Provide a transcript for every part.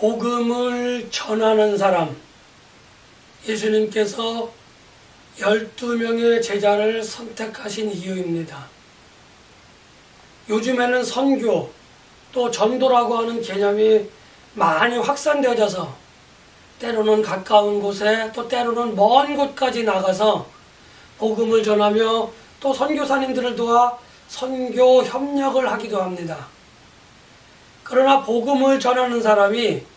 복음을 전하는 사람, 예수님께서 12명의 제자를 선택하신 이유입니다. 요즘에는 선교, 또 전도라고 하는 개념이 많이 확산되어져서 때로는 가까운 곳에 또 때로는 먼 곳까지 나가서 복음을 전하며 또 선교사님들을 도와 선교 협력을 하기도 합니다. 그러나 복음을 전하는 사람이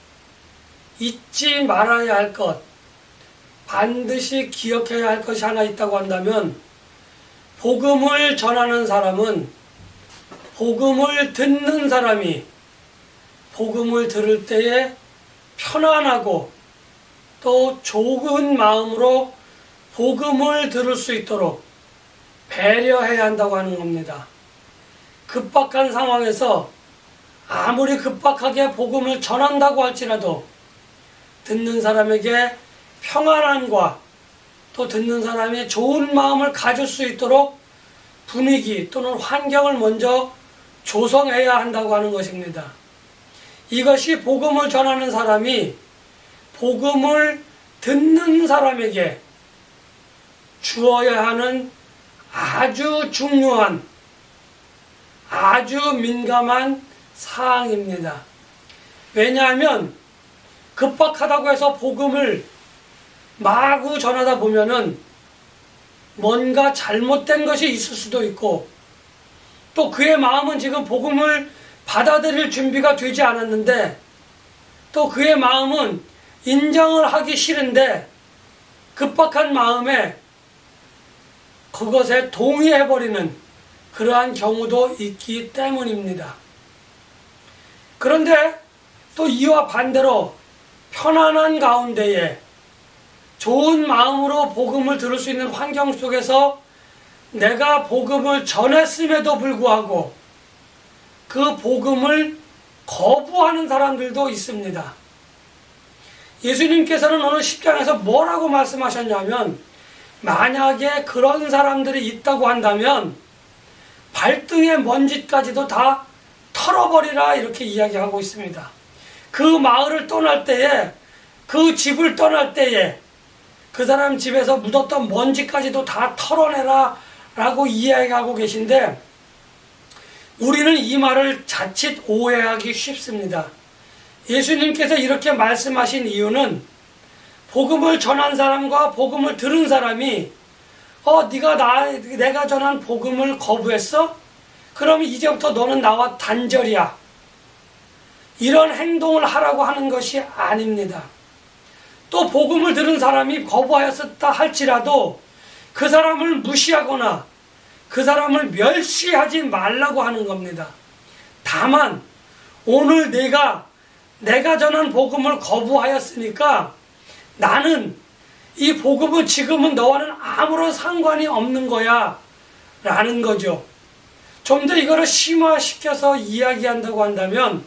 잊지 말아야 할 것, 반드시 기억해야 할 것이 하나 있다고 한다면, 복음을 전하는 사람은 복음을 듣는 사람이 복음을 들을 때에 편안하고 또 좋은 마음으로 복음을 들을 수 있도록 배려해야 한다고 하는 겁니다. 급박한 상황에서 아무리 급박하게 복음을 전한다고 할지라도 듣는 사람에게 평안함과 또 듣는 사람이 좋은 마음을 가질 수 있도록 분위기 또는 환경을 먼저 조성해야 한다고 하는 것입니다. 이것이 복음을 전하는 사람이 복음을 듣는 사람에게 주어야 하는 아주 중요한, 아주 민감한 사항입니다. 왜냐하면 급박하다고 해서 복음을 마구 전하다 보면은 뭔가 잘못된 것이 있을 수도 있고, 또 그의 마음은 지금 복음을 받아들일 준비가 되지 않았는데, 또 그의 마음은 인정을 하기 싫은데 급박한 마음에 그것에 동의해버리는 그러한 경우도 있기 때문입니다. 그런데 또 이와 반대로 편안한 가운데에 좋은 마음으로 복음을 들을 수 있는 환경 속에서 내가 복음을 전했음에도 불구하고 그 복음을 거부하는 사람들도 있습니다. 예수님께서는 오늘 10장에서 뭐라고 말씀하셨냐면, 만약에 그런 사람들이 있다고 한다면 발등의 먼지까지도 다 털어버리라, 이렇게 이야기하고 있습니다. 그 마을을 떠날 때에, 그 집을 떠날 때에 그 사람 집에서 묻었던 먼지까지도 다 털어내라 라고 이야기하고 계신데, 우리는 이 말을 자칫 오해하기 쉽습니다. 예수님께서 이렇게 말씀하신 이유는 복음을 전한 사람과 복음을 들은 사람이 내가 전한 복음을 거부했어? 그럼 이제부터 너는 나와 단절이야, 이런 행동을 하라고 하는 것이 아닙니다. 또 복음을 들은 사람이 거부하였었다 할지라도 그 사람을 무시하거나 그 사람을 멸시하지 말라고 하는 겁니다. 다만 오늘 내가 전한 복음을 거부하였으니까 나는 이 복음은 지금은 너와는 아무런 상관이 없는 거야 라는 거죠. 좀 더 이거를 심화시켜서 이야기한다고 한다면,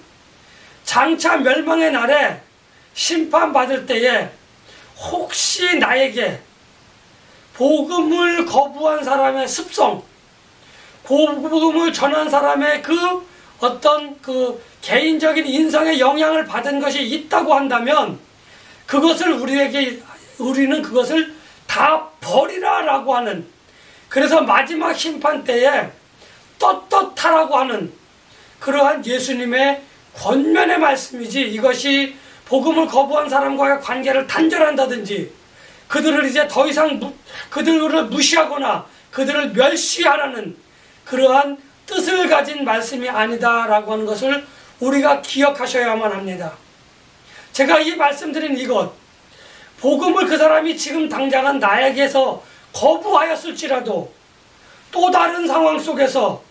장차 멸망의 날에 심판받을 때에 혹시 나에게 복음을 거부한 사람의 습성, 복음을 전한 사람의 어떤 개인적인 인성의 영향을 받은 것이 있다고 한다면, 그것을 우리는 그것을 다 버리라 라고 하는, 그래서 마지막 심판 때에 떳떳하라고 하는 그러한 예수님의 권면의 말씀이지, 이것이 복음을 거부한 사람과의 관계를 단절한다든지 그들을 이제 더 이상 그들을 무시하거나 그들을 멸시하라는 그러한 뜻을 가진 말씀이 아니다라고 하는 것을 우리가 기억하셔야만 합니다. 제가 이 말씀드린 이것, 복음을 그 사람이 지금 당장은 나에게서 거부하였을지라도 또 다른 상황 속에서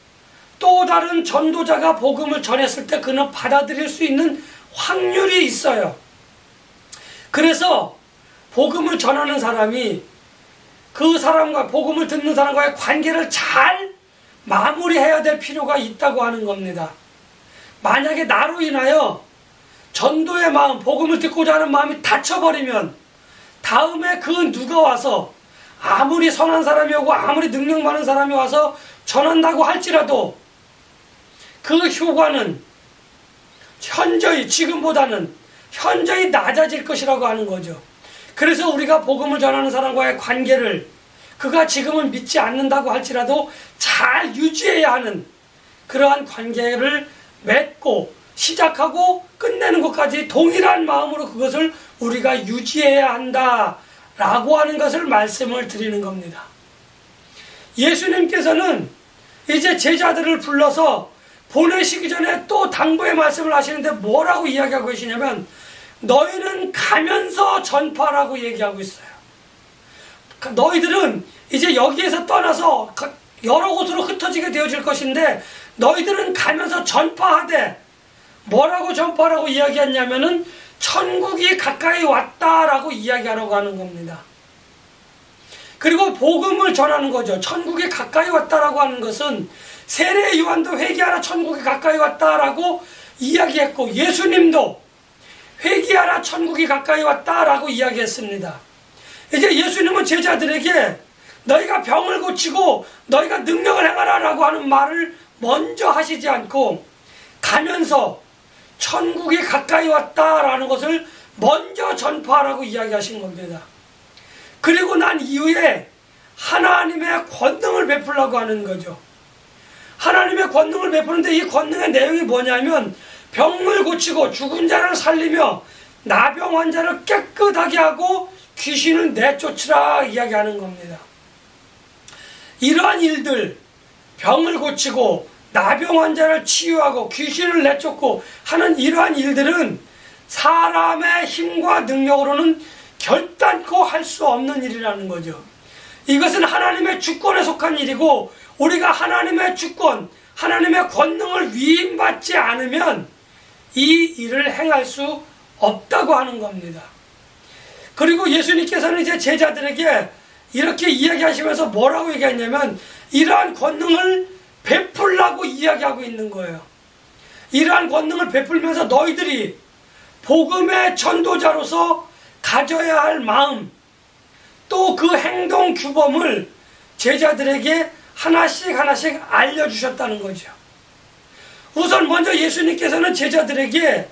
또 다른 전도자가 복음을 전했을 때 그는 받아들일 수 있는 확률이 있어요. 그래서 복음을 전하는 사람이 그 사람과, 복음을 듣는 사람과의 관계를 잘 마무리해야 될 필요가 있다고 하는 겁니다. 만약에 나로 인하여 전도의 마음, 복음을 듣고자 하는 마음이 닫혀버리면 다음에 그 누가 와서 아무리 선한 사람이 오고 아무리 능력 많은 사람이 와서 전한다고 할지라도 그 효과는 현저히 지금보다는 현저히 낮아질 것이라고 하는 거죠. 그래서 우리가 복음을 전하는 사람과의 관계를 그가 지금은 믿지 않는다고 할지라도 잘 유지해야 하는 그러한 관계를 맺고 시작하고 끝내는 것까지 동일한 마음으로 그것을 우리가 유지해야 한다라고 하는 것을 말씀을 드리는 겁니다. 예수님께서는 이제 제자들을 불러서 보내시기 전에 또 당부의 말씀을 하시는데 뭐라고 이야기하고 계시냐면 너희는 가면서 전파라고 얘기하고 있어요. 너희들은 이제 여기에서 떠나서 여러 곳으로 흩어지게 되어질 것인데 너희들은 가면서 전파하되 뭐라고 전파라고 이야기했냐면은 천국이 가까이 왔다라고 이야기하라고 하는 겁니다. 그리고 복음을 전하는 거죠. 천국이 가까이 왔다라고 하는 것은 세례 요한도 회개하라 천국이 가까이 왔다라고 이야기했고 예수님도 회개하라 천국이 가까이 왔다라고 이야기했습니다. 이제 예수님은 제자들에게 너희가 병을 고치고 너희가 능력을 행하라라고 하는 말을 먼저 하시지 않고 가면서 천국이 가까이 왔다라는 것을 먼저 전파하라고 이야기하신 겁니다. 그리고 난 이후에 하나님의 권능을 베풀라고 하는 거죠. 하나님의 권능을 베푸는데 이 권능의 내용이 뭐냐면 병을 고치고 죽은 자를 살리며 나병 환자를 깨끗하게 하고 귀신을 내쫓으라 이야기하는 겁니다. 이러한 일들, 병을 고치고 나병 환자를 치유하고 귀신을 내쫓고 하는 이러한 일들은 사람의 힘과 능력으로는 결단코 할 수 없는 일이라는 거죠. 이것은 하나님의 주권에 속한 일이고 우리가 하나님의 주권, 하나님의 권능을 위임받지 않으면 이 일을 행할 수 없다고 하는 겁니다. 그리고 예수님께서는 이제 제자들에게 이렇게 이야기하시면서 뭐라고 얘기했냐면 이러한 권능을 베풀라고 이야기하고 있는 거예요. 이러한 권능을 베풀면서 너희들이 복음의 전도자로서 가져야 할 마음 또 그 행동 규범을 제자들에게 하나씩 알려주셨다는 거죠. 우선 먼저 예수님께서는 제자들에게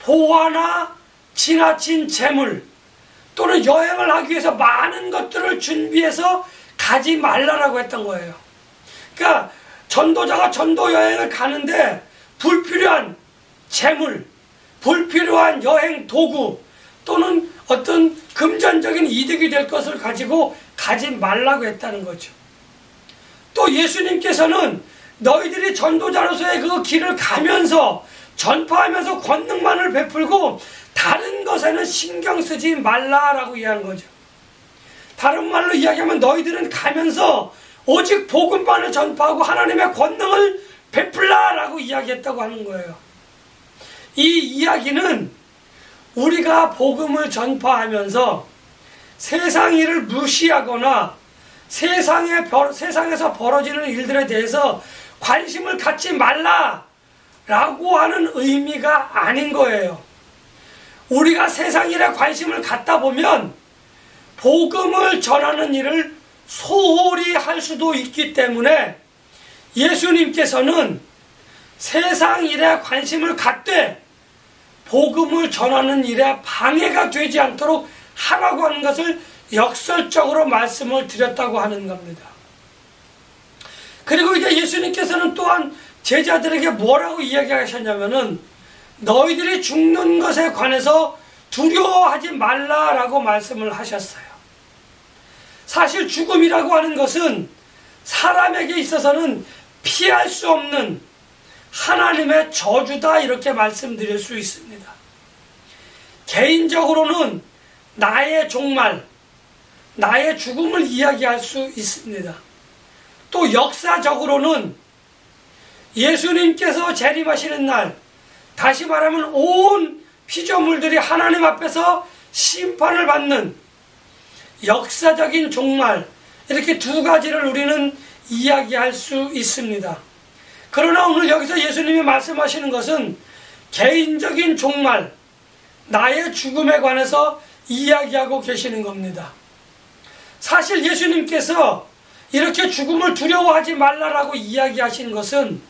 보화나 지나친 재물 또는 여행을 하기 위해서 많은 것들을 준비해서 가지 말라라고 했던 거예요. 그러니까 전도자가 전도 여행을 가는데 불필요한 재물, 불필요한 여행 도구 또는 어떤 금전적인 이득이 될 것을 가지고 가지 말라고 했다는 거죠. 또 예수님께서는 너희들이 전도자로서의 그 길을 가면서 전파하면서 권능만을 베풀고 다른 것에는 신경 쓰지 말라라고 이야기한 거죠. 다른 말로 이야기하면 너희들은 가면서 오직 복음만을 전파하고 하나님의 권능을 베풀라라고 이야기했다고 하는 거예요. 이 이야기는 우리가 복음을 전파하면서 세상 일을 무시하거나 세상에서 벌어지는 일들에 대해서 관심을 갖지 말라라고 하는 의미가 아닌 거예요. 우리가 세상 일에 관심을 갖다 보면 복음을 전하는 일을 소홀히 할 수도 있기 때문에 예수님께서는 세상 일에 관심을 갖되 복음을 전하는 일에 방해가 되지 않도록 하라고 하는 것을 역설적으로 말씀을 드렸다고 하는 겁니다. 그리고 이제 예수님께서는 또한 제자들에게 뭐라고 이야기하셨냐면은 너희들이 죽는 것에 관해서 두려워하지 말라라고 말씀을 하셨어요. 사실 죽음이라고 하는 것은 사람에게 있어서는 피할 수 없는 하나님의 저주다 이렇게 말씀드릴 수 있습니다. 개인적으로는 나의 종말, 나의 죽음을 이야기할 수 있습니다. 또 역사적으로는 예수님께서 재림하시는 날, 다시 말하면 온 피조물들이 하나님 앞에서 심판을 받는 역사적인 종말, 이렇게 두 가지를 우리는 이야기할 수 있습니다. 그러나 오늘 여기서 예수님이 말씀하시는 것은 개인적인 종말, 나의 죽음에 관해서 이야기하고 계시는 겁니다. 사실 예수님께서 이렇게 죽음을 두려워하지 말라라고 이야기하신 것은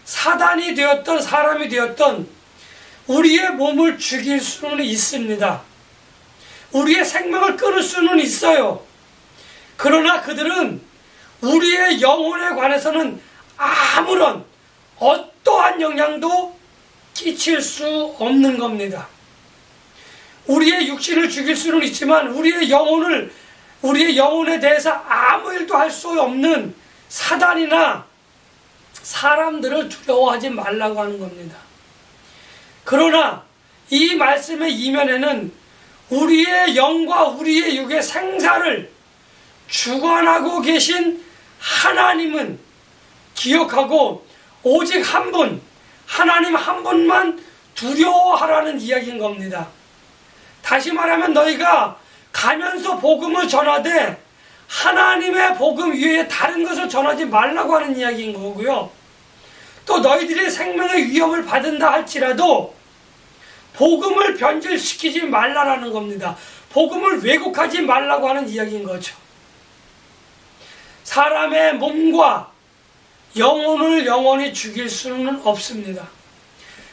사단이 되었던 사람이 되었던 우리의 몸을 죽일 수는 있습니다. 우리의 생명을 끊을 수는 있어요. 그러나 그들은 우리의 영혼에 관해서는 아무런 어떠한 영향도 끼칠 수 없는 겁니다. 우리의 육신을 죽일 수는 있지만 우리의 영혼에 대해서 아무 일도 할 수 없는 사단이나 사람들을 두려워하지 말라고 하는 겁니다. 그러나 이 말씀의 이면에는 우리의 영과 우리의 육의 생사를 주관하고 계신 하나님은 기억하고 오직 한 분, 하나님 한 분만 두려워하라는 이야기인 겁니다. 다시 말하면 너희가 가면서 복음을 전하되 하나님의 복음 위에 다른 것을 전하지 말라고 하는 이야기인 거고요. 또 너희들이 생명의 위협을 받은다 할지라도 복음을 변질시키지 말라라는 겁니다. 복음을 왜곡하지 말라고 하는 이야기인 거죠. 사람의 몸과 영혼을 영원히 죽일 수는 없습니다.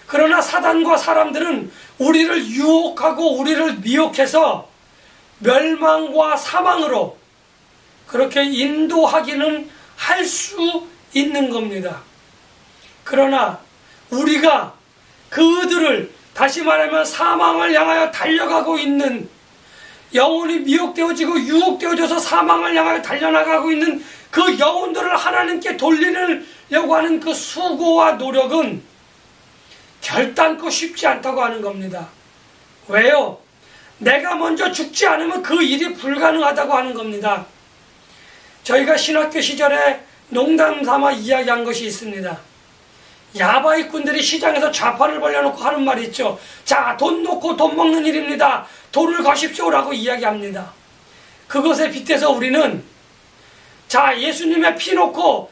그러나 사단과 사람들은 우리를 유혹하고 우리를 미혹해서 멸망과 사망으로 그렇게 인도하기는 할 수 있는 겁니다. 그러나 우리가 그들을 다시 말하면 사망을 향하여 달려가고 있는 영혼이 미혹되어지고 유혹되어져서 사망을 향하여 달려나가고 있는 그 영혼들을 하나님께 돌리려고 하는 그 수고와 노력은 결단코 쉽지 않다고 하는 겁니다. 왜요? 내가 먼저 죽지 않으면 그 일이 불가능하다고 하는 겁니다. 저희가 신학교 시절에 농담 삼아 이야기한 것이 있습니다. 야바이꾼들이 시장에서 좌판을 벌려놓고 하는 말이 있죠. 자, 돈 놓고 돈 먹는 일입니다. 돈을 거십시오라고 이야기합니다. 그것에 빗대서 우리는 자, 예수님의 피 놓고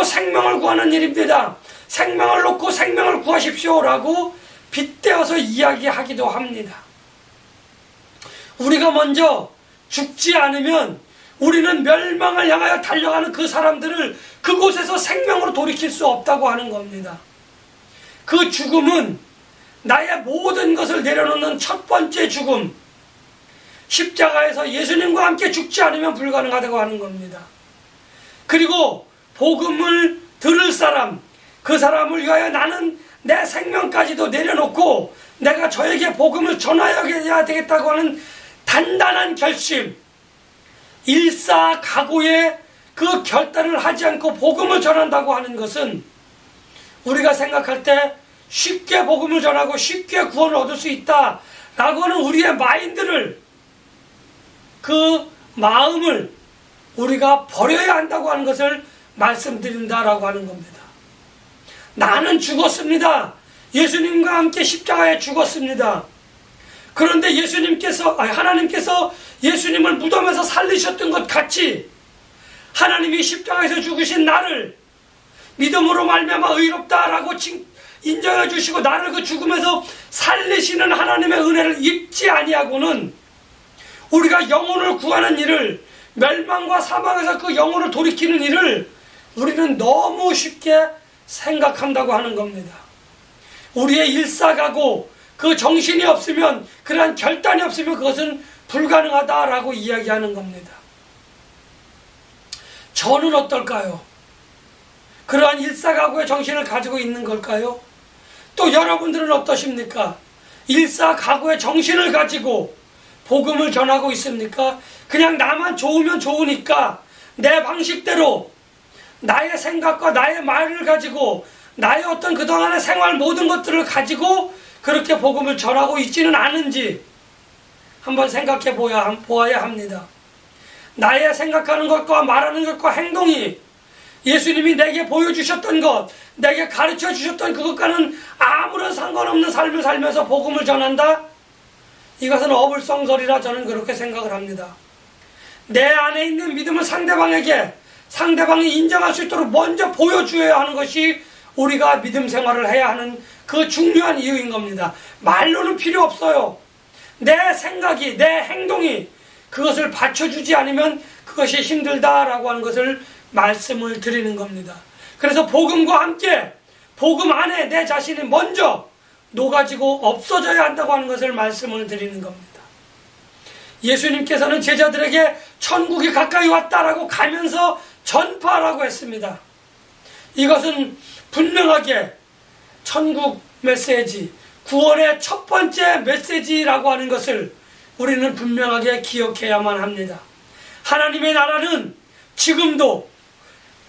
생명을 구하는 일입니다. 생명을 놓고 생명을 구하십시오라고 빗대어서 이야기하기도 합니다. 우리가 먼저 죽지 않으면 우리는 멸망을 향하여 달려가는 그 사람들을 그곳에서 생명으로 돌이킬 수 없다고 하는 겁니다. 그 죽음은 나의 모든 것을 내려놓는 첫 번째 죽음, 십자가에서 예수님과 함께 죽지 않으면 불가능하다고 하는 겁니다. 그리고 복음을 들을 사람, 그 사람을 위하여 나는 내 생명까지도 내려놓고 내가 저에게 복음을 전하여야 되겠다고 하는 단단한 결심, 일사각오의 그 결단을 하지 않고 복음을 전한다고 하는 것은 우리가 생각할 때 쉽게 복음을 전하고 쉽게 구원을 얻을 수 있다라고 하는 우리의 마인드를, 그 마음을 우리가 버려야 한다고 하는 것을 말씀드린다라고 하는 겁니다. 나는 죽었습니다. 예수님과 함께 십자가에 죽었습니다. 그런데 하나님께서 예수님을 무덤에서 살리셨던 것 같이 하나님이 십자가에서 죽으신 나를 믿음으로 말미암아 의롭다라고 인정해 주시고 나를 그 죽음에서 살리시는 하나님의 은혜를 잊지 아니하고는 우리가 영혼을 구하는 일을, 멸망과 사망에서 그 영혼을 돌이키는 일을 우리는 너무 쉽게 생각한다고 하는 겁니다. 우리의 일사각오, 그 정신이 없으면, 그러한 결단이 없으면 그것은 불가능하다라고 이야기하는 겁니다. 저는 어떨까요? 그러한 일사각오의 정신을 가지고 있는 걸까요? 또 여러분들은 어떠십니까? 일사각오의 정신을 가지고 복음을 전하고 있습니까? 그냥 나만 좋으면 좋으니까 내 방식대로 나의 생각과 나의 말을 가지고 나의 어떤 그동안의 생활 모든 것들을 가지고 그렇게 복음을 전하고 있지는 않은지 한번 생각해 보아야 합니다. 나의 생각하는 것과 말하는 것과 행동이 예수님이 내게 보여주셨던 것, 내게 가르쳐 주셨던 그것과는 아무런 상관없는 삶을 살면서 복음을 전한다? 이것은 어불성설이라 저는 그렇게 생각을 합니다. 내 안에 있는 믿음을 상대방이 인정할 수 있도록 먼저 보여줘야 하는 것이 우리가 믿음 생활을 해야 하는 그 중요한 이유인 겁니다. 말로는 필요 없어요. 내 생각이, 내 행동이 그것을 받쳐주지 않으면 그것이 힘들다라고 하는 것을 말씀을 드리는 겁니다. 그래서 복음과 함께 복음 안에 내 자신이 먼저 녹아지고 없어져야 한다고 하는 것을 말씀을 드리는 겁니다. 예수님께서는 제자들에게 천국이 가까이 왔다라고 가면서 전파하라고 했습니다. 이것은 분명하게 천국 메시지, 구원의 첫 번째 메시지라고 하는 것을 우리는 분명하게 기억해야만 합니다. 하나님의 나라는 지금도,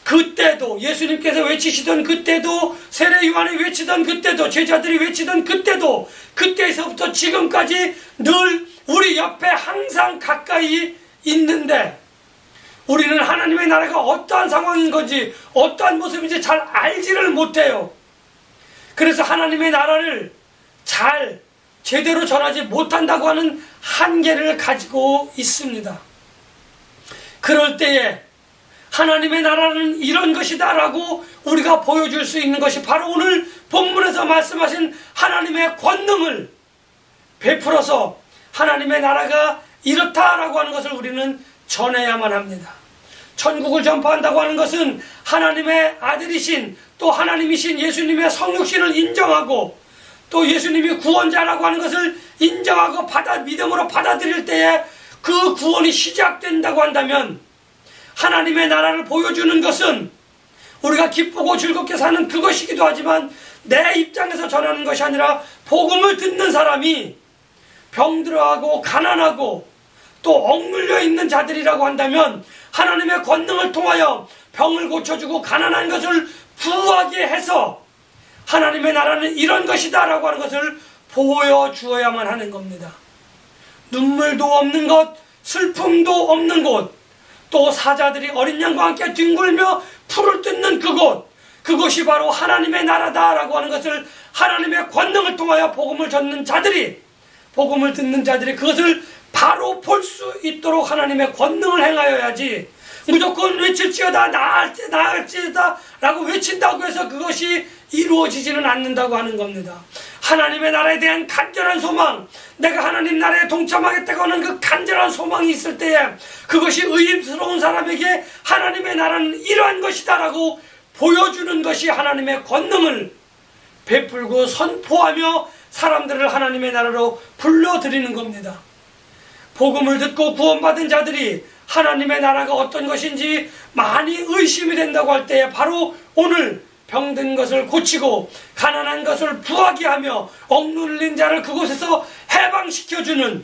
그때도, 예수님께서 외치시던 그때도, 세례 요한이 외치던 그때도, 제자들이 외치던 그때도, 그때에서부터 지금까지 늘 우리 옆에 항상 가까이 있는데, 우리는 하나님의 나라가 어떠한 상황인 건지, 어떠한 모습인지 잘 알지를 못해요. 그래서 하나님의 나라를 잘 제대로 전하지 못한다고 하는 한계를 가지고 있습니다. 그럴 때에 하나님의 나라는 이런 것이다 라고 우리가 보여줄 수 있는 것이 바로 오늘 본문에서 말씀하신 하나님의 권능을 베풀어서 하나님의 나라가 이렇다라고 하는 것을 우리는 전해야만 합니다. 천국을 전파한다고 하는 것은 하나님의 아들이신, 또 하나님이신 예수님의 성육신을 인정하고, 또 예수님이 구원자라고 하는 것을 인정하고 믿음으로 받아들일 때에 그 구원이 시작된다고 한다면, 하나님의 나라를 보여주는 것은 우리가 기쁘고 즐겁게 사는 그것이기도 하지만, 내 입장에서 전하는 것이 아니라 복음을 듣는 사람이 병들어하고 가난하고 또 억눌려 있는 자들이라고 한다면, 하나님의 권능을 통하여 병을 고쳐주고 가난한 것을 부하게 해서 하나님의 나라는 이런 것이다 라고 하는 것을 보여주어야만 하는 겁니다. 눈물도 없는 것, 슬픔도 없는 곳, 또 사자들이 어린 양과 함께 뒹굴며 풀을 뜯는 그곳, 그것이 바로 하나님의 나라다라고 하는 것을 하나님의 권능을 통하여 복음을 듣는 자들이 그것을 바로 볼 수 있도록 하나님의 권능을 행하여야지, 무조건 외칠지어다 나을지어다 라고 외친다고 해서 그것이 이루어지지는 않는다고 하는 겁니다. 하나님의 나라에 대한 간절한 소망, 내가 하나님 나라에 동참하겠다고 하는 그 간절한 소망이 있을 때에 그것이 의심스러운 사람에게 하나님의 나라는 이러한 것이다 라고 보여주는 것이 하나님의 권능을 베풀고 선포하며 사람들을 하나님의 나라로 불러들이는 겁니다. 복음을 듣고 구원받은 자들이 하나님의 나라가 어떤 것인지 많이 의심이 된다고 할 때에 바로 오늘 병든 것을 고치고 가난한 것을 부하게 하며 억눌린 자를 그곳에서 해방시켜주는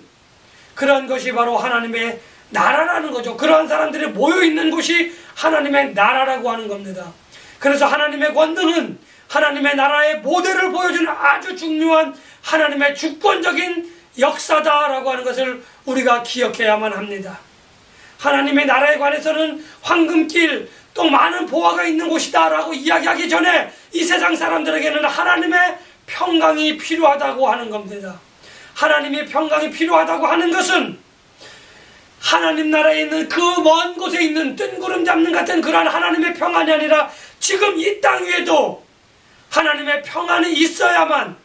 그런 것이 바로 하나님의 나라라는 거죠. 그러한 사람들이 모여있는 곳이 하나님의 나라라고 하는 겁니다. 그래서 하나님의 권능은 하나님의 나라의 모델을 보여주는 아주 중요한 하나님의 주권적인 역사다라고 하는 것을 우리가 기억해야만 합니다. 하나님의 나라에 관해서는 황금길, 또 많은 보화가 있는 곳이다 라고 이야기하기 전에 이 세상 사람들에게는 하나님의 평강이 필요하다고 하는 겁니다. 하나님의 평강이 필요하다고 하는 것은 하나님 나라에 있는 그 먼 곳에 있는 뜬구름 잡는 같은 그러한 하나님의 평안이 아니라 지금 이 땅 위에도 하나님의 평안이 있어야만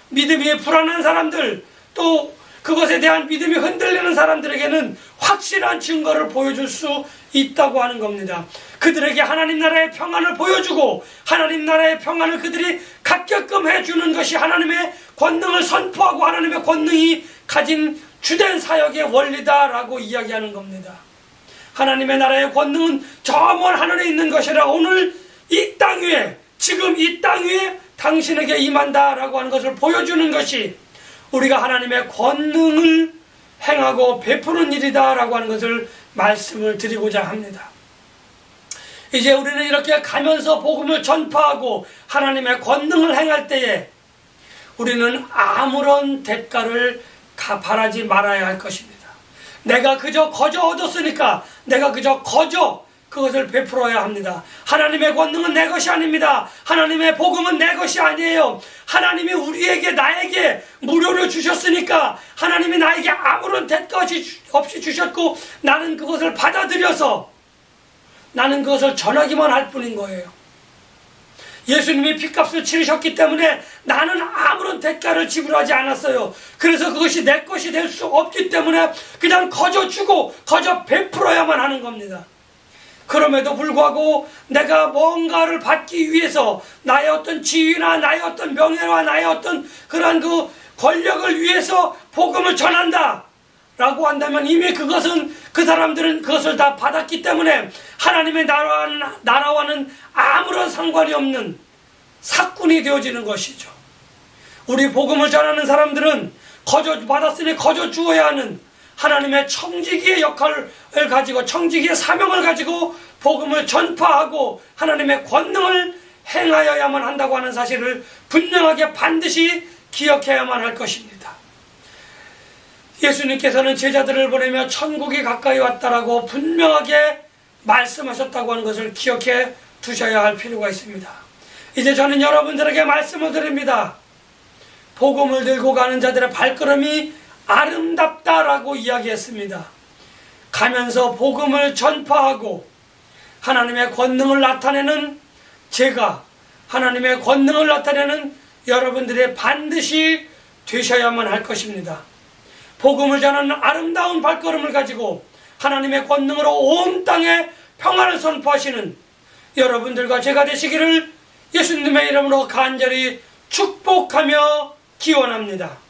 믿음이 불안한 사람들, 또 그것에 대한 믿음이 흔들리는 사람들에게는 확실한 증거를 보여줄 수 있다고 하는 겁니다. 그들에게 하나님 나라의 평안을 보여주고 하나님 나라의 평안을 그들이 갖게끔 해주는 것이 하나님의 권능을 선포하고 하나님의 권능이 가진 주된 사역의 원리다라고 이야기하는 겁니다. 하나님의 나라의 권능은 저 먼 하늘에 있는 것이라 오늘 이 땅 위에, 지금 이 땅 위에 당신에게 임한다라고 하는 것을 보여주는 것이 우리가 하나님의 권능을 행하고 베푸는 일이다라고 하는 것을 말씀을 드리고자 합니다. 이제 우리는 이렇게 가면서 복음을 전파하고 하나님의 권능을 행할 때에 우리는 아무런 대가를 바라지 말아야 할 것입니다. 내가 그저 거저 얻었으니까 내가 그저 거저 그것을 베풀어야 합니다. 하나님의 권능은 내 것이 아닙니다. 하나님의 복음은 내 것이 아니에요. 하나님이 우리에게, 나에게 무료로 주셨으니까 하나님이 나에게 아무런 대가 없이 주셨고 나는 그것을 받아들여서 나는 그것을 전하기만 할 뿐인 거예요. 예수님이 핏값을 치르셨기 때문에 나는 아무런 대가를 지불하지 않았어요. 그래서 그것이 내 것이 될 수 없기 때문에 그냥 거저 주고 거저 베풀어야만 하는 겁니다. 그럼에도 불구하고 내가 뭔가를 받기 위해서 나의 어떤 지위나 나의 어떤 명예와 나의 어떤 그러한 그 권력을 위해서 복음을 전한다 라고 한다면 이미 그것은 그 사람들은 그것을 다 받았기 때문에 하나님의 나라와는 아무런 상관이 없는 사꾼이 되어지는 것이죠. 우리 복음을 전하는 사람들은 거저 받았으니 거저 주어야 하는 하나님의 청지기의 역할을 가지고 청지기의 사명을 가지고 복음을 전파하고 하나님의 권능을 행하여야만 한다고 하는 사실을 분명하게 반드시 기억해야만 할 것입니다. 예수님께서는 제자들을 보내며 천국이 가까이 왔다라고 분명하게 말씀하셨다고 하는 것을 기억해 두셔야 할 필요가 있습니다. 이제 저는 여러분들에게 말씀을 드립니다. 복음을 들고 가는 자들의 발걸음이 아름답다라고 이야기했습니다. 가면서 복음을 전파하고 하나님의 권능을 나타내는 제가 하나님의 권능을 나타내는 여러분들이 반드시 되셔야만 할 것입니다. 복음을 전하는 아름다운 발걸음을 가지고 하나님의 권능으로 온 땅에 평안을 선포하시는 여러분들과 제가 되시기를 예수님의 이름으로 간절히 축복하며 기원합니다.